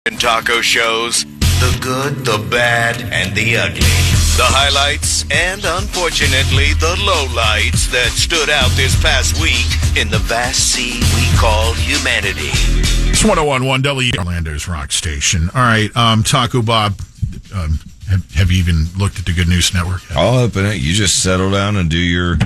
Taco shows, the good, the bad, and the ugly. The highlights and, unfortunately, the lowlights that stood out this past week in the vast sea we call humanity. It's 101.1 W, Orlando's rock station. All right, Taco Bob, have you even looked at the Good News Network? I'll open it. You just settle down and do your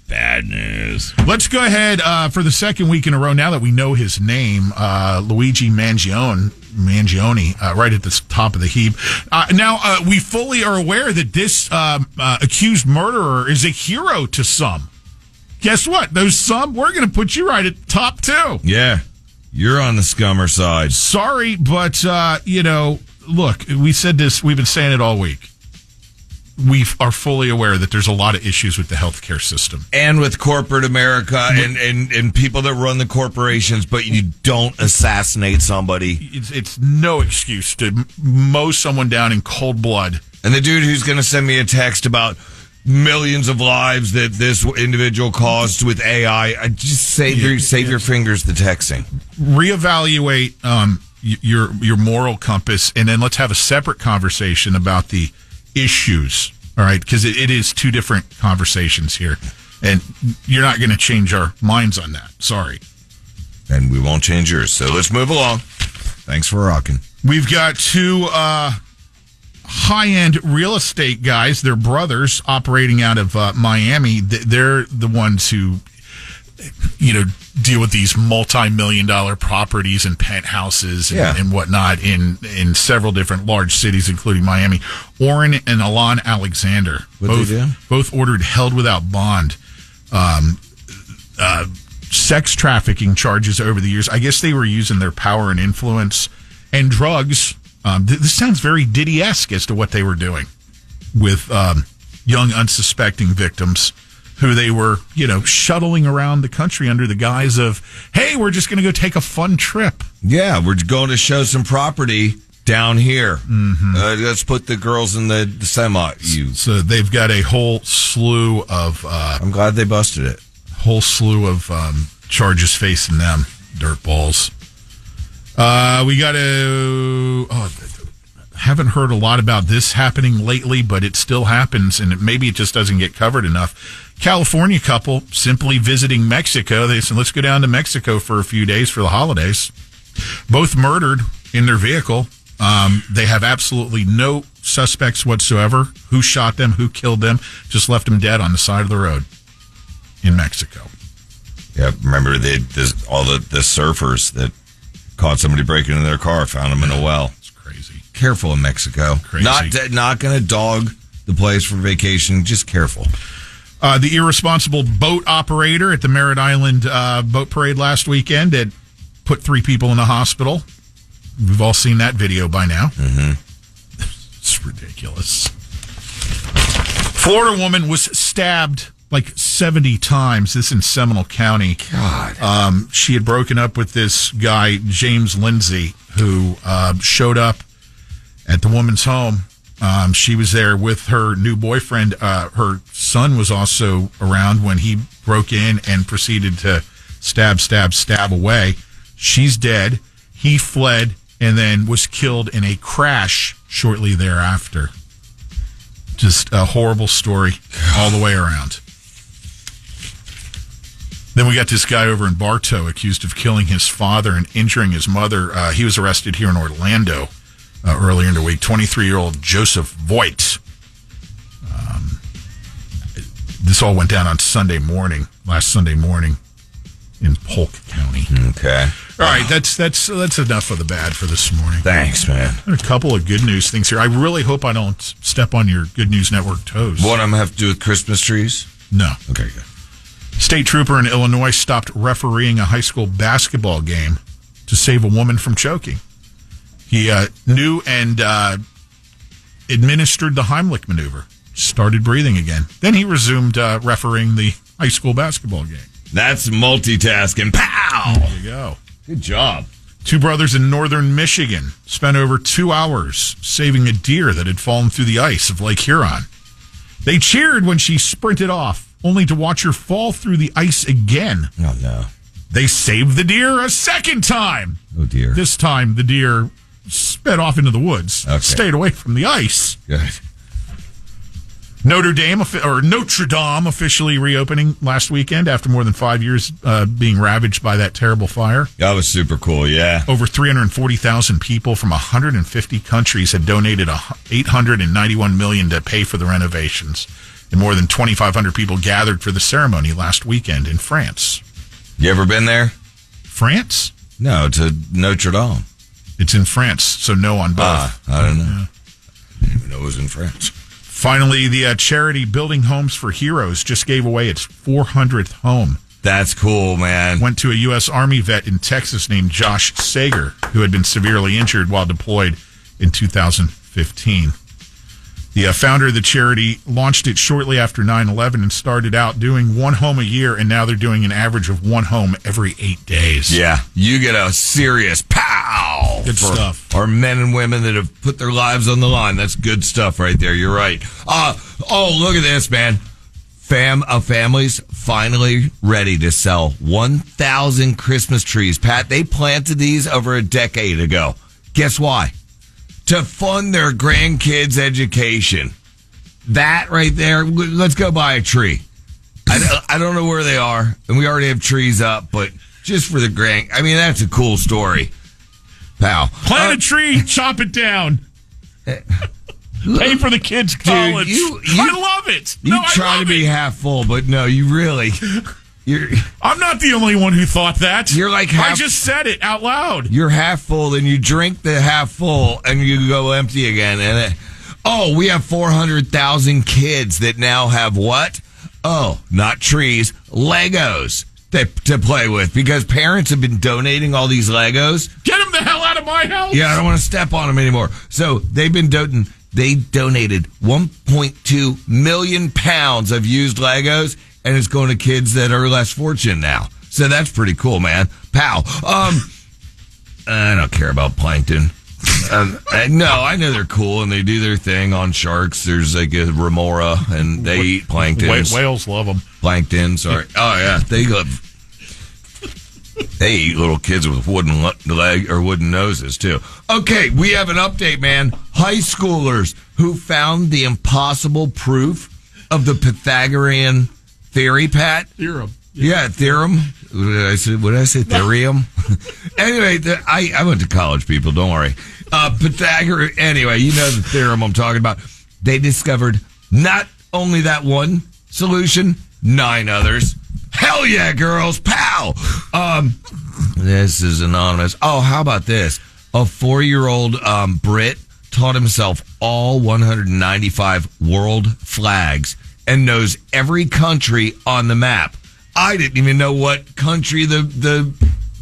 bad news. Let's go ahead for the second week in a row, now that we know his name, Luigi Mangione, right at the top of the heap. Now, we fully are aware that this accused murderer is a hero to some. Guess what? Those some, we're going to put you right at the top, too. Yeah, you're on the scummer side. Sorry, but, look, we said this, we've been saying it all week. We are fully aware that there's a lot of issues with the healthcare system. And with corporate America and people that run the corporations, but you don't assassinate somebody. It's no excuse to mow someone down in cold blood. And the dude who's going to send me a text about millions of lives that this individual caused with AI, just save your fingers the texting. Reevaluate your moral compass, and then let's have a separate conversation about the issues, all right? Because it is two different conversations here, and you're not going to change our minds on that. Sorry. And we won't change yours, so let's move along. Thanks for rocking. We've got two high-end real estate guys. They're brothers operating out of Miami. They're the ones who, deal with these multi-million-dollar properties and penthouses and whatnot in several different large cities, including Miami. Orrin and Alon Alexander, both ordered held without bond. Sex trafficking charges over the years. I guess they were using their power and influence and drugs. This sounds very Diddy-esque as to what they were doing with young, unsuspecting victims who they were, shuttling around the country under the guise of, hey, we're just going to go take a fun trip. Yeah, we're going to show some property down here. Mm-hmm. Let's put the girls in the semi. So they've got a whole slew of... I'm glad they busted it. Whole slew of charges facing them, dirtballs. We got to... haven't heard a lot about this happening lately, but it still happens, and maybe it just doesn't get covered enough. California couple simply visiting Mexico. They said, let's go down to Mexico for a few days for the holidays. Both murdered in their vehicle. They have absolutely no suspects whatsoever. Who shot them, who killed them, just left them dead on the side of the road in Mexico. Yeah, remember all the surfers that caught somebody breaking into their car, found them in a well. Careful in Mexico. Crazy. Not going to dog the place for vacation. Just careful. The irresponsible boat operator at the Merritt Island boat parade last weekend that put 3 people in the hospital. We've all seen that video by now. Mm-hmm. It's ridiculous. Florida woman was stabbed like 70 times. This in Seminole County. God. She had broken up with this guy, James Lindsay, who showed up at the woman's home. She was there with her new boyfriend. Her son was also around when he broke in and proceeded to stab away. She's dead. He fled and then was killed in a crash shortly thereafter. Just a horrible story all the way around. Then we got this guy over in Bartow accused of killing his father and injuring his mother. He was arrested here in Orlando earlier in the week. 23-year-old Joseph Voigt. This all went down on last Sunday morning in Polk County. Okay. All right, that's enough of the bad for this morning. Thanks, man. A couple of good news things here. I really hope I don't step on your Good News Network toes. What, I'm going to have to do with Christmas trees? No. Okay, good. State trooper in Illinois stopped refereeing a high school basketball game to save a woman from choking. He knew and administered the Heimlich maneuver, started breathing again. Then he resumed refereeing the high school basketball game. That's multitasking. Pow! There you go. Good job. 2 brothers in northern Michigan spent over 2 hours saving a deer that had fallen through the ice of Lake Huron. They cheered when she sprinted off, only to watch her fall through the ice again. Oh, no. They saved the deer a second time. Oh, dear. This time, the deer sped off into the woods. Okay. Stayed away from the ice. Good. Notre Dame officially reopening last weekend after more than 5 years being ravaged by that terrible fire. That was super cool, yeah. Over 340,000 people from 150 countries had donated $891 million to pay for the renovations. And more than 2,500 people gathered for the ceremony last weekend in France. You ever been there? France? No, to Notre Dame. It's in France, so no on both. I don't know. I didn't even know it was in France. Finally, the charity Building Homes for Heroes just gave away its 400th home. That's cool, man. Went to a U.S. Army vet in Texas named Josh Sager, who had been severely injured while deployed in 2015. The founder of the charity launched it shortly after 9/11 and started out doing one home a year, and now they're doing an average of one home every 8 days. Yeah, you get a serious pow. Good stuff. Our men and women that have put their lives on the line. That's good stuff right there. You're right. Look at this, man. Families finally ready to sell 1,000 Christmas trees. Pat, they planted these over a decade ago. Guess why? To fund their grandkids' education. That right there, let's go buy a tree. I don't know where they are, and we already have trees up, but just for the that's a cool story. Pal. Plant a tree, chop it down. Pay for the kids' college. Dude, I love it. You try to be half full, but no, you really... I'm not the only one who thought that. You're like I just said it out loud. You're half full, and you drink the half full, and you go empty again. And we have 400,000 kids that now have what? Oh, not trees, Legos to play with, because parents have been donating all these Legos. Get them the hell out of my house. Yeah, I don't want to step on them anymore. So they've been donating. They donated 1.2 million pounds of used Legos. And it's going to kids that are less fortunate now. So that's pretty cool, man. Pow. I don't care about plankton. No, I know they're cool and they do their thing on sharks. There's like a remora and they eat plankton. Whales love them. Plankton, sorry. Oh, yeah. They eat little kids with wooden noses, too. Okay, we have an update, man. High schoolers who found the impossible proof of the Pythagorean theory, Pat? Theorem. Yeah, theorem. What did I say? Theorem? Anyway, I went to college, people. Don't worry. Pythagorean. Anyway, you know the theorem I'm talking about. They discovered not only that one solution, 9 others. Hell yeah, girls. Pow! This is anonymous. Oh, how about this? A 4-year-old Brit taught himself all 195 world flags and knows every country on the map. I didn't even know what country the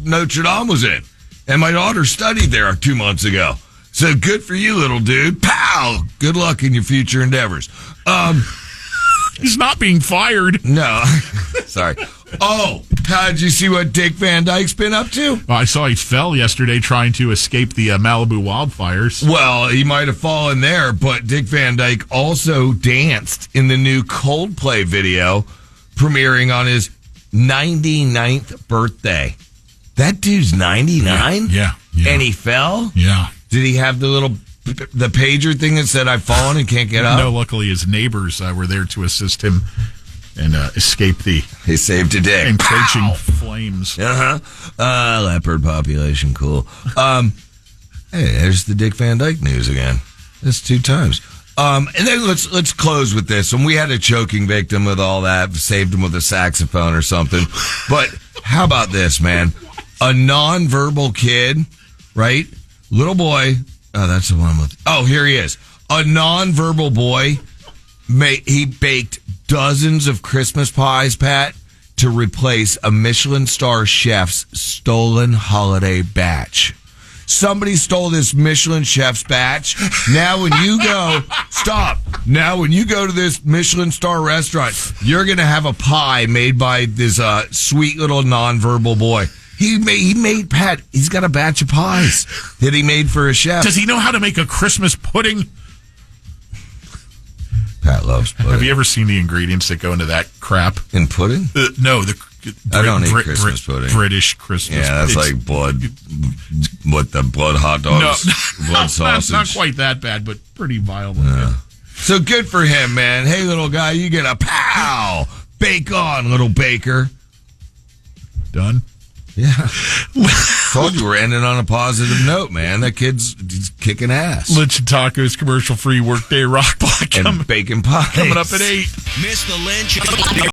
Notre Dame was in. And my daughter studied there 2 months ago. So good for you, little dude. Pow! Good luck in your future endeavors. He's not being fired. No. Sorry. Oh, did you see what Dick Van Dyke's been up to? I saw he fell yesterday trying to escape the Malibu wildfires. Well, he might have fallen there, but Dick Van Dyke also danced in the new Coldplay video premiering on his 99th birthday. That dude's 99? Yeah. And he fell? Yeah. Did he have the pager thing that said, I've fallen and can't get up? No, luckily his neighbors were there to assist him and escape the he saved a day. encroaching flames. Leopard population, cool. Hey, there's the Dick Van Dyke news again. That's 2 times. And then let's close with this. And we had a choking victim with all that, saved him with a saxophone or something. But how about this, man? A nonverbal kid, right? Little boy. Oh, that's the one with. Oh, here he is. A nonverbal boy. He baked dozens of Christmas pies, Pat, to replace a Michelin star chef's stolen holiday batch. Somebody stole this Michelin chef's batch. Now when you go, stop. Now when you go to this Michelin star restaurant, you're going to have a pie made by this sweet little nonverbal boy. He made Pat. He's got a batch of pies that he made for a chef. Does he know how to make a Christmas pudding? Pat loves pudding. Have you ever seen the ingredients that go into that crap? In pudding? No, I don't eat Christmas pudding. British Christmas. Yeah, that's like blood. What the blood hot dogs? No, blood sausage. Not quite that bad, but pretty violent. Yeah. So good for him, man. Hey, little guy, you get a pow. Bake on, little baker. Done. Yeah. Told you we're ending on a positive note, man. That kid's kicking ass. Lynch and Tacos commercial free workday rock block and bacon pie coming up at 8. Miss the Lynch